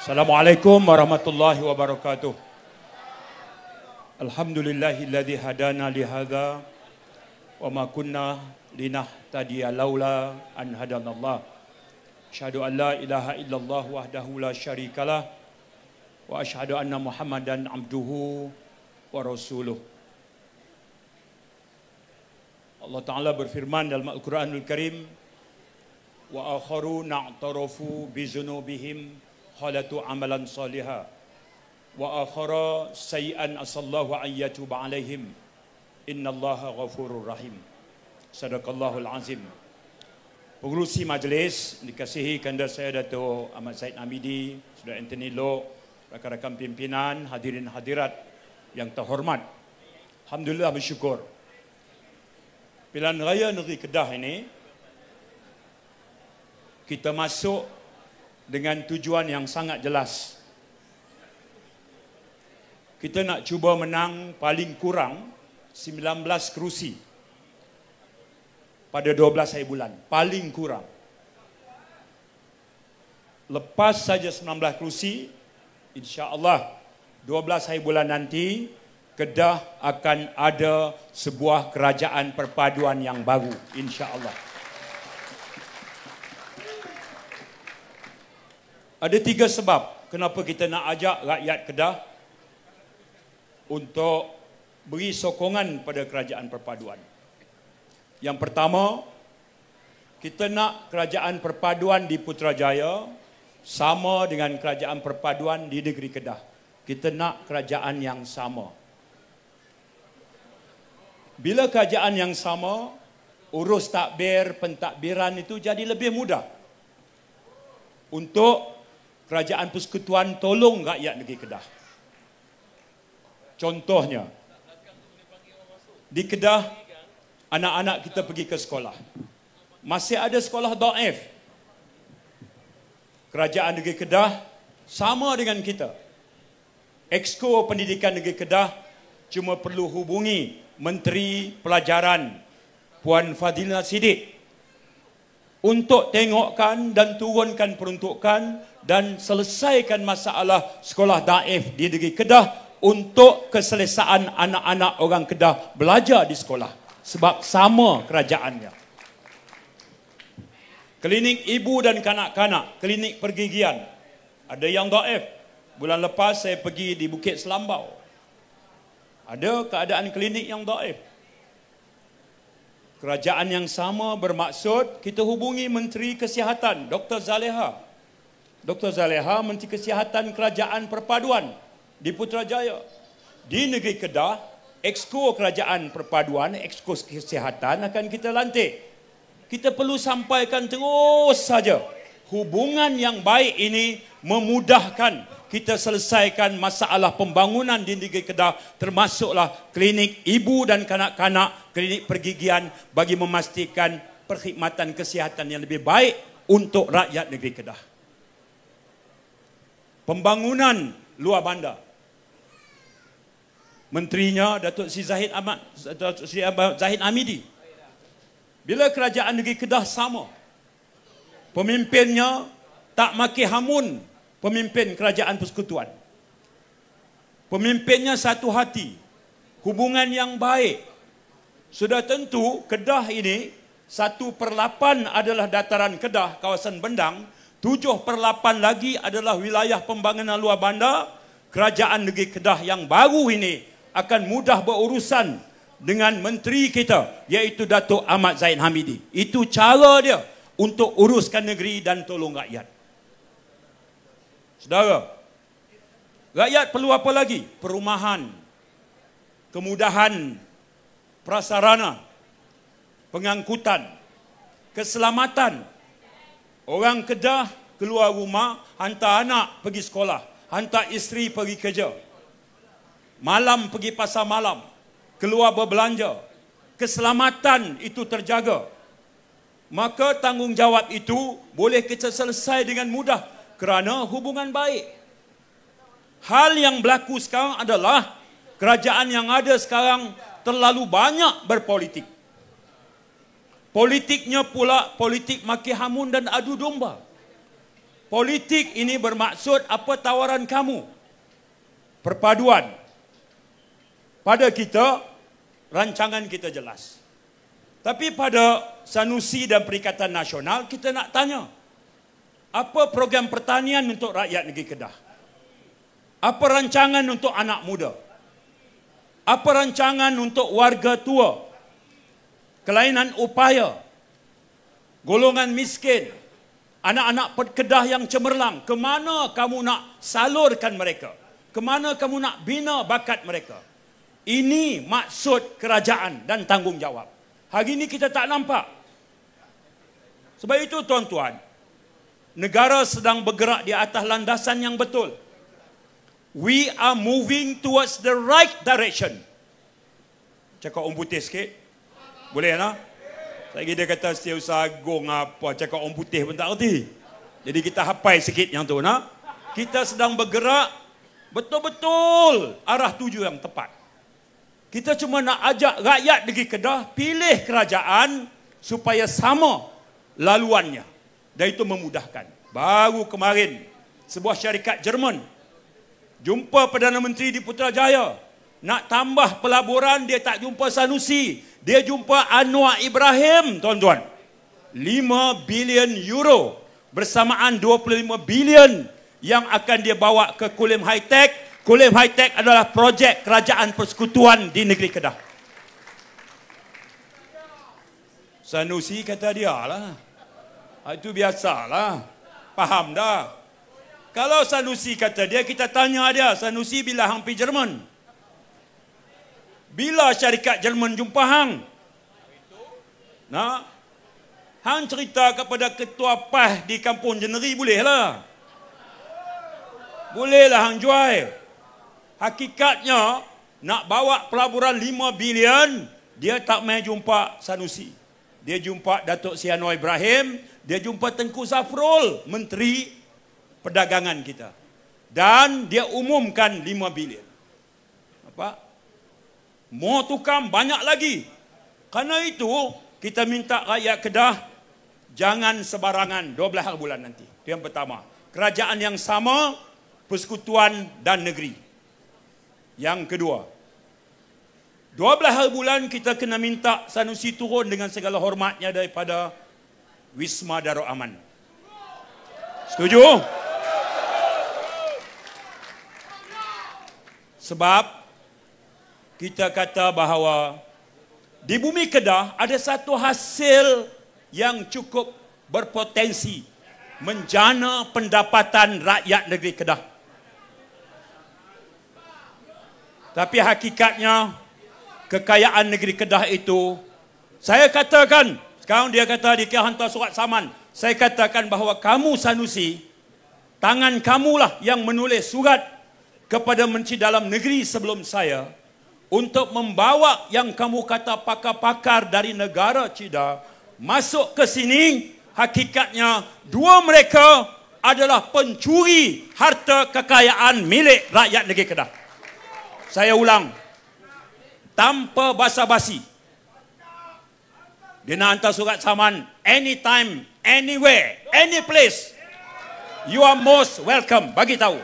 Assalamualaikum warahmatullahi wabarakatuh. Alhamdulillahilladzi hadana li hadza wa ma kunna linahtadiya laula an hadanallah. Asyhadu an la ilaha illallah wahdahu la syarikalah wa asyhadu anna Muhammadan abduhu wa rasuluh. Allah Ta'ala berfirman dalam Al-Quranul Karim, wa akharu na'tarafu bi dzunubihim khalatu amalan salihah wa akhara sayyi'an asallahu an yatuba alaihim innallaha ghafurur rahim. Sadaqallahul azim. Pengerusi majlis dikasihi kanda saya Dato' Ahmad Zaid Hamidi, Saudara Anthony Loh, rakan-rakan pimpinan, hadirin hadirat yang terhormat. Alhamdulillah, bersyukur pilihan raya negeri Kedah ini kita masuk dengan tujuan yang sangat jelas. Kita nak cuba menang paling kurang 19 kerusi pada 12 hari bulan. Paling kurang. Lepas saja 19 kerusi, insya-Allah 12 hari bulan nanti Kedah akan ada sebuah kerajaan perpaduan yang baru, insya-Allah. Ada 3 sebab kenapa kita nak ajak rakyat Kedah untuk beri sokongan pada kerajaan perpaduan. Yang pertama, kita nak kerajaan perpaduan di Putrajaya sama dengan kerajaan perpaduan di negeri Kedah. Kita nak kerajaan yang sama. Bila kerajaan yang sama, urus takbir, pentadbiran itu jadi lebih mudah untuk kerajaan persekutuan tolong rakyat negeri Kedah. Contohnya, di Kedah, anak-anak kita pergi ke sekolah. Masih ada sekolah dhaif. Kerajaan negeri Kedah sama dengan kita. Exco Pendidikan Negeri Kedah cuma perlu hubungi Menteri Pelajaran Puan Fadhila Siddiq untuk tengokkan dan turunkan peruntukan dan selesaikan masalah sekolah daif di negeri Kedah untuk keselesaan anak-anak orang Kedah belajar di sekolah. Sebab sama kerajaannya. Klinik ibu dan kanak-kanak, klinik pergigian, ada yang daif. Bulan lepas saya pergi di Bukit Selambau. Ada keadaan klinik yang daif. Kerajaan yang sama bermaksud kita hubungi Menteri Kesihatan, Dr. Zaleha. Dr. Zaleha, Menteri Kesihatan Kerajaan Perpaduan di Putrajaya. Di negeri Kedah, Exco Kerajaan Perpaduan, Exco Kesihatan akan kita lantik. Kita perlu sampaikan terus saja. Hubungan yang baik ini memudahkan kita selesaikan masalah pembangunan di negeri Kedah, termasuklah klinik ibu dan kanak-kanak, klinik pergigian bagi memastikan perkhidmatan kesihatan yang lebih baik untuk rakyat negeri Kedah. Pembangunan luar bandar. Menterinya Datuk Sri Zahid Hamidi. Bila kerajaan negeri Kedah sama, pemimpinnya tak maki hamun pemimpin kerajaan persekutuan. Pemimpinnya satu hati, hubungan yang baik. Sudah tentu Kedah ini 1/8 adalah dataran Kedah, kawasan Bendang, 7/8 lagi adalah wilayah pembangunan luar bandar. Kerajaan negeri Kedah yang baru ini akan mudah berurusan dengan menteri kita, iaitu Datuk Ahmad Zaid Hamidi. Itu cara dia untuk uruskan negeri dan tolong rakyat. Saudara, rakyat perlu apa lagi? Perumahan, kemudahan prasarana, pengangkutan, keselamatan. Orang Kedah keluar rumah, hantar anak pergi sekolah, hantar isteri pergi kerja, malam pergi pasar malam, keluar berbelanja. Keselamatan itu terjaga. Maka tanggungjawab itu boleh kita selesai dengan mudah kerana hubungan baik. Hal yang berlaku sekarang adalah kerajaan yang ada sekarang terlalu banyak berpolitik. Politiknya pula politik maki hamun dan adu domba. Politik ini bermaksud apa tawaran kamu? Perpaduan. Pada kita, rancangan kita jelas. Tapi pada Sanusi dan Perikatan Nasional, kita nak tanya, apa program pertanian untuk rakyat negeri Kedah? Apa rancangan untuk anak muda? Apa rancangan untuk warga tua? Kelainan upaya, golongan miskin, anak-anak Kedah yang cemerlang, ke mana kamu nak salurkan mereka? Ke mana kamu nak bina bakat mereka? Ini maksud kerajaan dan tanggungjawab. Hari ini kita tak nampak. Sebab itu tuan-tuan, negara sedang bergerak di atas landasan yang betul. We are moving towards the right direction. Cakap orang putih sikit. Boleh tak? Lagi dia kata Setiausaha Agong apa, cakap orang putih pun tak erti. Jadi kita hafal sikit yang tu nak. Kita sedang bergerak betul-betul arah tuju yang tepat. Kita cuma nak ajak rakyat negeri Kedah pilih kerajaan supaya sama laluannya. Dan itu memudahkan. Baru kemarin sebuah syarikat Jerman jumpa Perdana Menteri di Putrajaya. Nak tambah pelaburan, dia tak jumpa Sanusi. Dia jumpa Anwar Ibrahim, tuan-tuan. 5 bilion euro bersamaan 25 bilion yang akan dia bawa ke Kulim High Tech. Kulim High Tech adalah projek kerajaan persekutuan di negeri Kedah. Sanusi kata dia lah. Itu biasalah. Faham dah. Kalau Sanusi kata dia, kita tanya dia, Sanusi bila hang pergi Jerman? Bila syarikat Jerman jumpa hang? Nah, hang cerita kepada ketua PAS di Kampung Jeneri bolehlah. Bolehlah hang jual. Hakikatnya nak bawa pelaburan 5 bilion, dia tak main jumpa Sanusi. Dia jumpa Datuk Seri Anwar Ibrahim, dia jumpa Tengku Zafrul, Menteri Perdagangan kita. Dan dia umumkan 5 bilion. Apa? Mau tukam banyak lagi. Karena itu, kita minta rakyat Kedah jangan sebarangan 12 hari bulan nanti. Itu yang pertama. Kerajaan yang sama, persekutuan dan negeri. Yang kedua, 12 hari bulan kita kena minta Sanusi turun dengan segala hormatnya daripada Wisma Darul Aman. Setuju? Sebab kita kata bahawa di bumi Kedah ada satu hasil yang cukup berpotensi menjana pendapatan rakyat negeri Kedah. Tapi hakikatnya kekayaan negeri Kedah itu, saya katakan, sekarang dia kata dia hantar surat saman. Saya katakan bahawa kamu Sanusi, tangan kamulah yang menulis surat kepada Menteri Dalam Negeri sebelum saya untuk membawa yang kamu kata pakar-pakar dari negara Cina masuk ke sini. Hakikatnya dua mereka adalah pencuri harta kekayaan milik rakyat negeri Kedah. Saya ulang, tanpa basa-basi. Dia nak hantar surat saman, anytime, anywhere, any place. You are most welcome. Bagi tahu.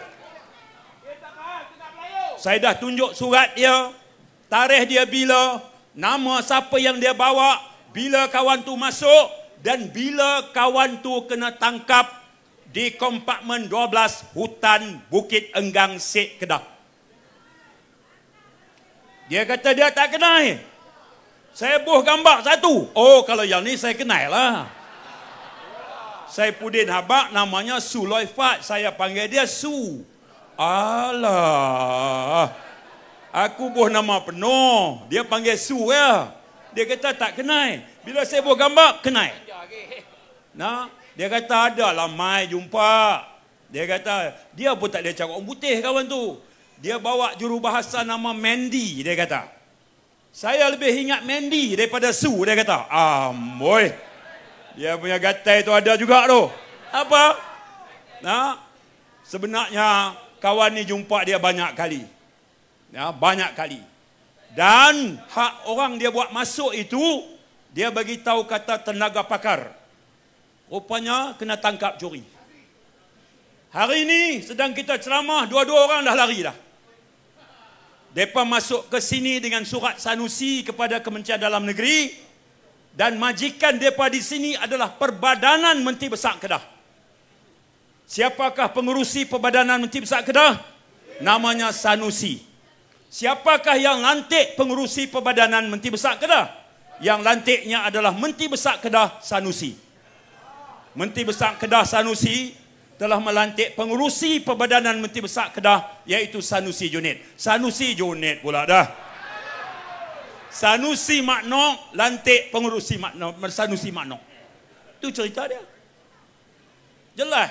Saya dah tunjuk surat dia, tarikh dia bila, nama siapa yang dia bawa, bila kawan tu masuk, dan bila kawan tu kena tangkap di kompartmen 12 hutan Bukit Enggang Sek Kedah. Dia kata dia tak kenal. Saya buh gambar satu. Oh, kalau yang ni saya kenal lah. Saifuddin Habak, namanya Su Loifat. Saya panggil dia Su. Alah. Aku buh nama penuh. Dia panggil Su ya. Dia kata tak kenal. Bila saya buh gambar, kenal. Nah, dia kata ada lah mai jumpa. Dia kata, dia pun tak boleh cakap orang putih kawan tu. Dia bawa jurubahasa nama Mandy, dia kata. Saya lebih ingat Mandy daripada Su, dia kata. Amboi. Dia punya gatai tu ada juga tu. Apa? Nah, sebenarnya kawan ni jumpa dia banyak kali. Ya, banyak kali. Dan hak orang dia buat masuk itu, dia bagi tahu kata tenaga pakar. Rupanya kena tangkap curi. Hari ini sedang kita ceramah, dua-dua orang dah lari dah. Mereka masuk ke sini dengan surat Sanusi kepada Kementerian Dalam Negeri, dan majikan mereka di sini adalah Perbadanan Menteri Besar Kedah. Siapakah pengurusi Perbadanan Menteri Besar Kedah? Namanya Sanusi. Siapakah yang lantik pengurusi Perbadanan Menteri Besar Kedah? Yang lantiknya adalah Menteri Besar Kedah Sanusi. Menteri Besar Kedah Sanusi telah melantik pengurusi Perbadanan Menteri Besar Kedah, iaitu Sanusi Junid. Sanusi Junid pula dah. Sanusi Mak Nok lantik pengurusi Sanusi Mak Nok. Itu cerita dia. Jelas.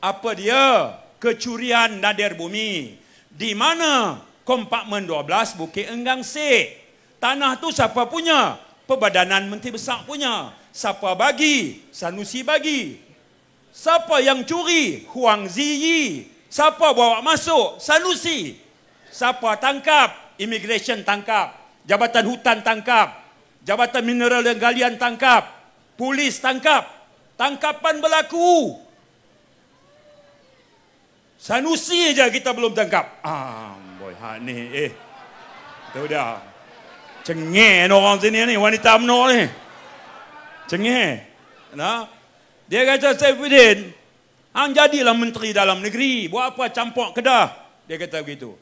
Apa dia? Kecurian nadir bumi. Di mana? Kompartmen 12 Bukit Enggang Sek. Tanah tu siapa punya? Perbadanan Menteri Besar punya. Siapa bagi? Sanusi bagi. Siapa yang curi? Huang Ziyi. Siapa bawa masuk? Sanusi. Siapa tangkap? Immigration tangkap. Jabatan Hutan tangkap. Jabatan Mineral dan Galian tangkap. Polis tangkap. Tangkapan berlaku. Sanusi aja kita belum tangkap. Boy, ni tu dah. Cengeng orang sini ni, wanita UMNO ni. Cengeng. Nah, dia kata, Saifuddin, hang jadilah Menteri Dalam Negeri, buat apa campur Kedah? Dia kata begitu.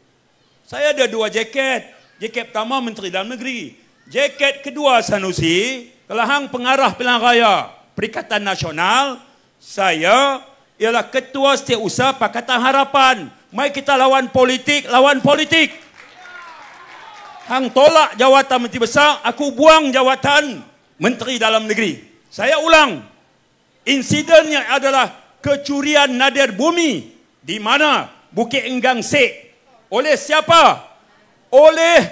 Saya ada 2 jaket. Jaket pertama Menteri Dalam Negeri. Jaket kedua Sanusi, kalau hang pengarah pilihan raya Perikatan Nasional, saya ialah Ketua Setiausaha Pakatan Harapan. Mari kita lawan politik, lawan politik. Hang tolak jawatan Menteri Besar, aku buang jawatan Menteri Dalam Negeri. Saya ulang, insidennya adalah kecurian nadir bumi. Di mana? Bukit Enggang Sek. Oleh siapa? Oleh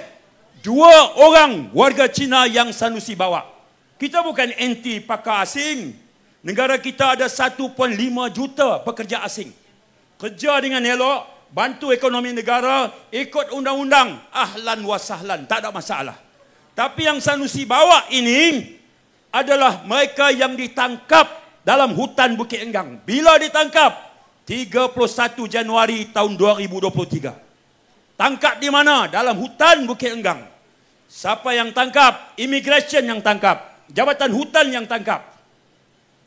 2 orang warga Cina yang Sanusi bawa. Kita bukan anti pakar asing. Negara kita ada 1.5 juta pekerja asing. Kerja dengan elok, bantu ekonomi negara, ikut undang-undang, ahlan wa sahlan, tak ada masalah. Tapi yang Sanusi bawa ini adalah mereka yang ditangkap dalam hutan Bukit Enggang. Bila ditangkap? 31 Januari tahun 2023. Tangkap di mana? Dalam hutan Bukit Enggang. Siapa yang tangkap? Immigration yang tangkap. Jabatan Hutan yang tangkap.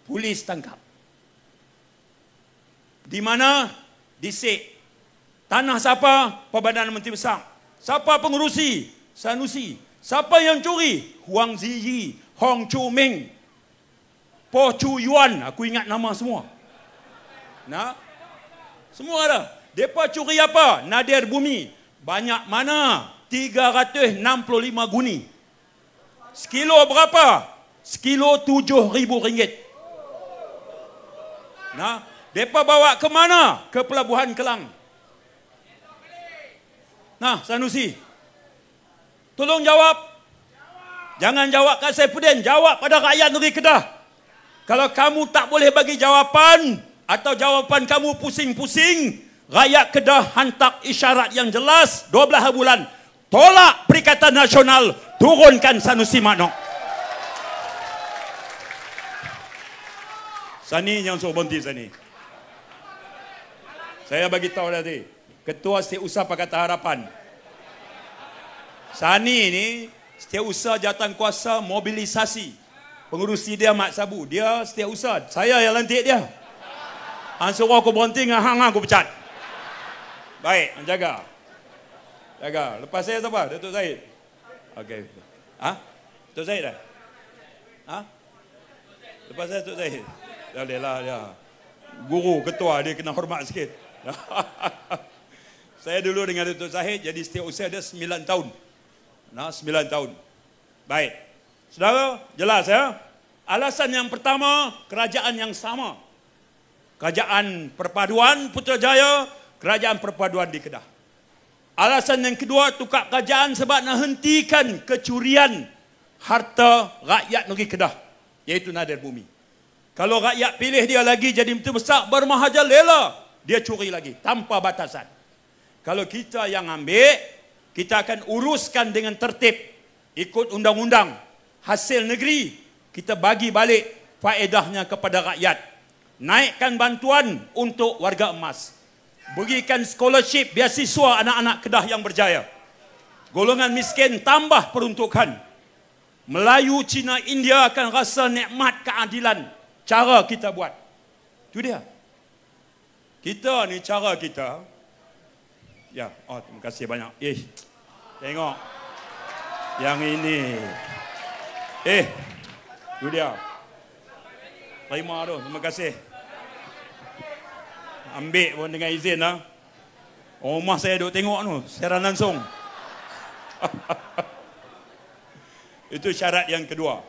Polis tangkap. Di mana? Di Sek. Tanah siapa? Perbadanan Menteri Besar. Siapa pengurusi? Sanusi. Siapa yang curi? Huang Ziyi, Hong Chu Ming, Po Chu Yuan. Aku ingat nama semua. Nah, semua ada. Depa curi apa? Nadir bumi. Banyak mana? 365 guni. Sekilo berapa? Sekilo RM7,000. Nah, depa bawa ke mana? Ke Pelabuhan Kelang. Nah, Sanusi, tolong jawab. Jangan jawab kat Saifuddin, jawab pada rakyat negeri Kedah. Kalau kamu tak boleh bagi jawapan, atau jawapan kamu pusing-pusing, rakyat Kedah hantar isyarat yang jelas 12 bulan. Tolak Perikatan Nasional, turunkan Sanusi Mak Nok. Sani yang suruh berhenti Sani. Saya bagi tahu tadi, Ketua Setiausaha Pakatan Harapan. Sani ni Setiausaha Jawatan Kuasa Mobilisasi. Pengurusi dia Mak Sabu, dia Setiausaha. Saya yang lantik dia. Hang suruh aku berhenti dengan hang aku pecat. Baik, jaga. Jaga. Lepas saya siapa? Datuk Zahid. Okey. Datuk Zahid dah? Lepas saya Datuk Zahid. Dah lah dia. Guru ketua dia kena hormat sikit. Saya dulu dengan Datuk Zahid jadi setiausaha dia 9 tahun. 9 tahun. Baik. Saudara, jelas ya? Alasan yang pertama, kerajaan yang sama. Kerajaan Perpaduan Putrajaya, kerajaan perpaduan di Kedah. Alasan yang kedua, tukar kerajaan sebab nak hentikan kecurian harta rakyat negeri Kedah, iaitu nadir bumi. Kalau rakyat pilih dia lagi jadi menteri besar, bermahajalela, dia curi lagi tanpa batasan. Kalau kita yang ambil, kita akan uruskan dengan tertib, ikut undang-undang. Hasil negeri kita bagi balik faedahnya kepada rakyat. naikkan bantuan untuk warga emas, berikan scholarship beasiswa anak-anak Kedah yang berjaya. Golongan miskin tambah peruntukan. Melayu, Cina, India akan rasa nikmat keadilan. Cara kita buat. Itu dia. Kita ni cara kita. Ya, terima kasih banyak. Tengok. Yang ini. Itu dia. Terima tu, terima kasih. Ambil pun dengan izin lah. Rumah saya duduk tengok tu, siaran langsung. Itu syarat yang kedua.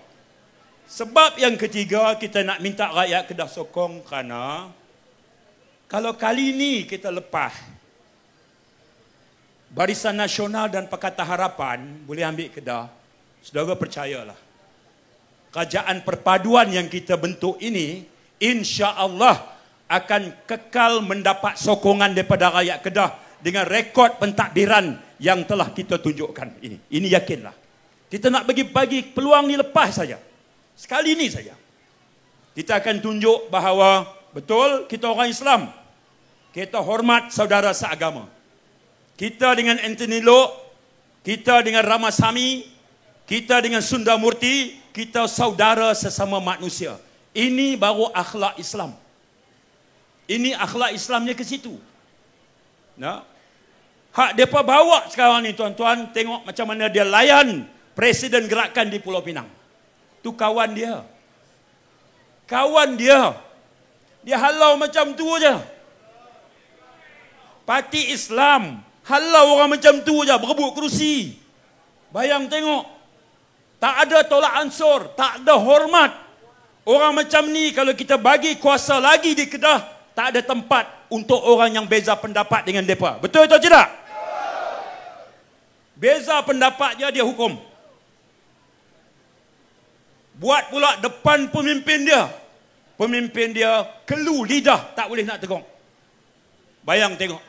Sebab yang ketiga, kita nak minta rakyat Kedah sokong kerana kalau kali ini kita lepas Barisan Nasional dan Pakatan Harapan boleh ambil Kedah, saudara percayalah, kerajaan perpaduan yang kita bentuk ini insya-Allah akan kekal mendapat sokongan daripada rakyat Kedah dengan rekod pentadbiran yang telah kita tunjukkan ini. Ini yakinlah. Kita nak bagi peluang ni lepas saja. Sekali ni saja. Kita akan tunjuk bahawa betul kita orang Islam. Kita hormat saudara seagama. Kita dengan Anthony Loke, kita dengan Ramasamy, kita dengan Sundarmurti, kita saudara sesama manusia. Ini baru akhlak Islam. Ini akhlak Islamnya ke situ. Nah, hak mereka bawa sekarang ni tuan-tuan, tengok macam mana dia layan Presiden Gerakan di Pulau Pinang. Tu kawan dia. Kawan dia. Dia halau macam tu aja. Parti Islam halau orang macam tu aja, berebut kerusi. Bayang tengok. Tak ada tolak ansur, tak ada hormat. Orang macam ni kalau kita bagi kuasa lagi di Kedah, tak ada tempat untuk orang yang beza pendapat dengan mereka. Betul atau tidak? Beza pendapatnya dia hukum. Buat pula depan pemimpin dia. Pemimpin dia kelu lidah, tak boleh nak tegur. Bayang tengok.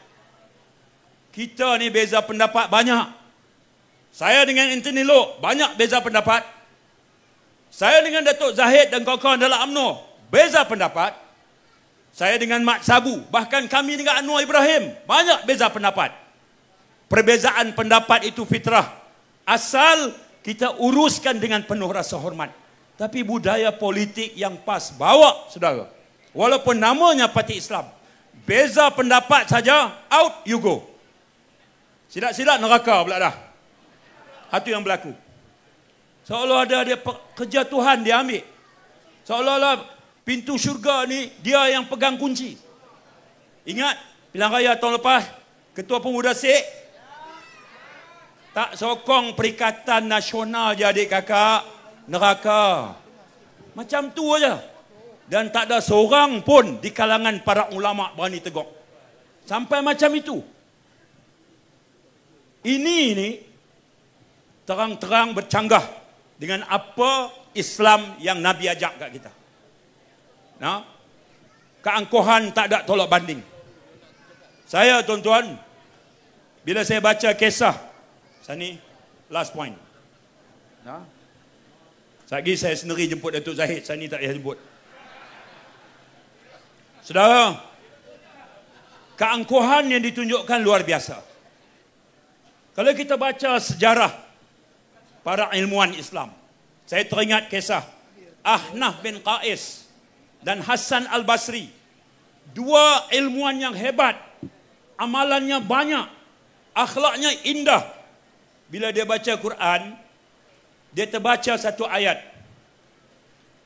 Kita ni beza pendapat banyak. Saya dengan Anthony Loke banyak beza pendapat. Saya dengan Datuk Zahid dan kawan-kawan dalam UMNO beza pendapat. Saya dengan Mat Sabu, bahkan kami dengan Anwar Ibrahim banyak beza pendapat. Perbezaan pendapat itu fitrah. Asal kita uruskan dengan penuh rasa hormat. Tapi budaya politik yang pas bawa, saudara. Walaupun namanya Parti Islam, beza pendapat saja, out you go. Silat-silat neraka pula dah. Itu yang berlaku. Seolah ada dia kerja Tuhan dia ambil. Seolah-olah pintu syurga ni dia yang pegang kunci. Ingat pilihan raya tahun lepas, Ketua Pemuda SIK tak sokong Perikatan Nasional je adik kakak, neraka. Macam tu aja. Dan tak ada seorang pun di kalangan para ulama berani tegur. Sampai macam itu. Ini terang-terang bercanggah dengan apa Islam yang Nabi ajak kat kita. Nah, keangkuhan tak ada tolak banding. Saya tuan-tuan, bila saya baca kisah, sini last point. Nah, lagi saya sendiri jemput Datuk Zahid, sini tak payah jemput. Saudara, keangkuhan yang ditunjukkan luar biasa. Kalau kita baca sejarah para ilmuwan Islam, saya teringat kisah Ahnaf bin Qais dan Hasan Al-Basri. Dua ilmuwan yang hebat, amalannya banyak, akhlaknya indah. Bila dia baca Quran, dia terbaca satu ayat.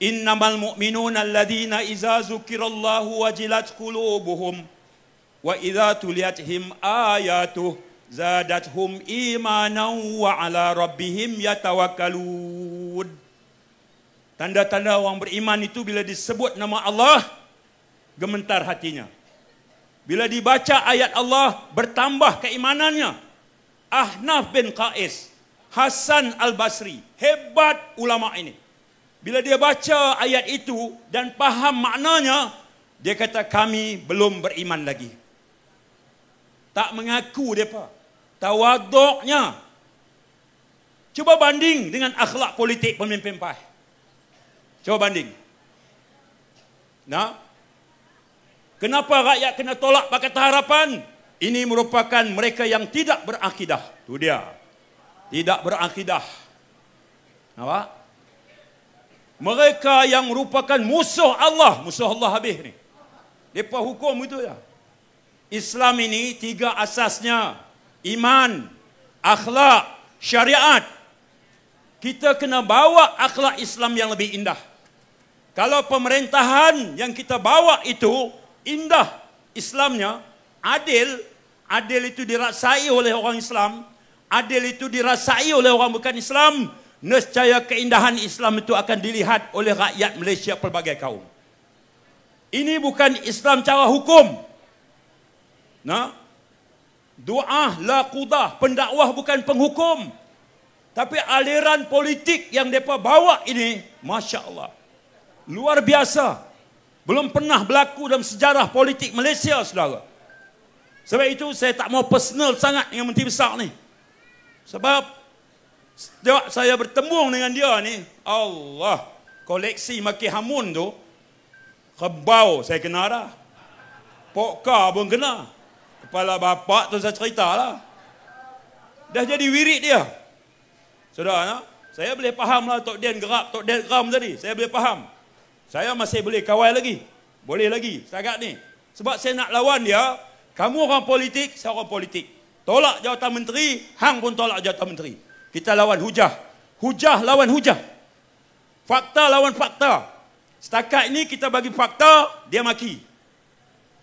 Innamal mu'minuna alladhina iza zukirallahu wajilat qulubuhum wa idza tuliyatihim ayatuh zadathum imanan wa ala rabbihim yatawakkalun. Tanda-tanda orang beriman itu bila disebut nama Allah, gemetar hatinya. Bila dibaca ayat Allah, bertambah keimanannya. Ahnaf bin Qais, Hasan Al-Basri, hebat ulama ini. Bila dia baca ayat itu dan faham maknanya, dia kata kami belum beriman lagi. Tak mengaku mereka. Tawaduknya. Cuba banding dengan akhlak politik pemimpin PAS. Coba banding. Nah, Kenapa rakyat kena tolak Pakatan Harapan? Ini merupakan mereka yang tidak berakidah. Itu dia. Tidak berakidah. Nampak? Mereka yang merupakan musuh Allah habis ni. Depa hukum itu ya. Islam ini 3 asasnya. Iman, akhlak, syariat. Kita kena bawa akhlak Islam yang lebih indah. Kalau pemerintahan yang kita bawa itu indah Islamnya, adil, adil itu dirasai oleh orang Islam, adil itu dirasai oleh orang bukan Islam, nescaya keindahan Islam itu akan dilihat oleh rakyat Malaysia pelbagai kaum. Ini bukan Islam cara hukum. Nah, doa la qudah, pendakwah bukan penghukum. Tapi aliran politik yang mereka bawa ini, Masya Allah, luar biasa. Belum pernah berlaku dalam sejarah politik Malaysia, saudara. Sebab itu saya tak mau personal sangat dengan Menteri Besar ni. Sebab sejak saya bertemu dengan dia ni, Allah, koleksi maki hamun tu, kebau saya kena dah. Pokka pun kena. Kepala bapak tu saya cerita lah. Dah jadi wirid dia. Saudara, saya boleh faham lah Tok Den gerak, Tok Den geram tadi. Saya boleh faham. Saya masih boleh kawal lagi. Boleh lagi setakat ni. Sebab saya nak lawan dia. Kamu orang politik, saya orang politik. Tolak jawatan menteri, hang pun tolak jawatan menteri. Kita lawan hujah. Hujah lawan hujah. Fakta lawan fakta. Setakat ini kita bagi fakta, dia maki.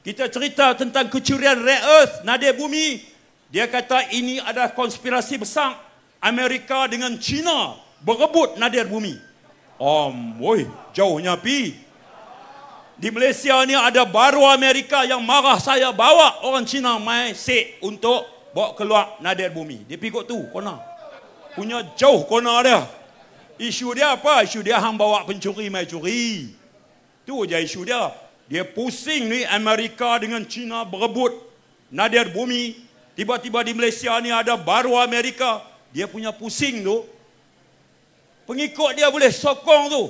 Kita cerita tentang kecurian rare earth, nadir bumi. Dia kata ini adalah konspirasi besar Amerika dengan China berebut nadir bumi. Woi, jauhnya pi. Di Malaysia ni ada baru Amerika yang marah saya bawa orang Cina mai set untuk bawa keluar nadir bumi. Dia pergi kot tu, kona. Punya jauh kona dia. Isu dia apa? Isu dia hang bawa pencuri mai curi. Tu je isu dia. Dia pusing ni Amerika dengan China berebut nadir bumi. Tiba-tiba di Malaysia ni ada baru Amerika. Dia punya pusing tu. Pengikut dia boleh sokong tu.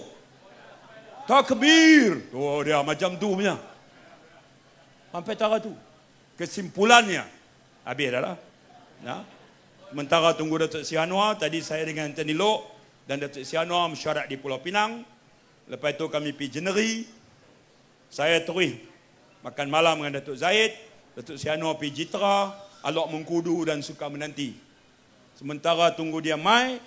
Takbir. Oh dia macam tu punya. Sampai tara tu. Kesimpulannya. Habis dah lah. Nah. Sementara tunggu Datuk Seri Anwar. Tadi saya dengan Tani Lok dan Datuk Seri Anwar mesyuarat di Pulau Pinang. Lepas itu kami pergi Jeneri. Saya terus makan malam dengan Datuk Zaid. Datuk Seri Anwar pergi Jitra, Alok Mengkudu dan Suka Menanti. Sementara tunggu dia mai,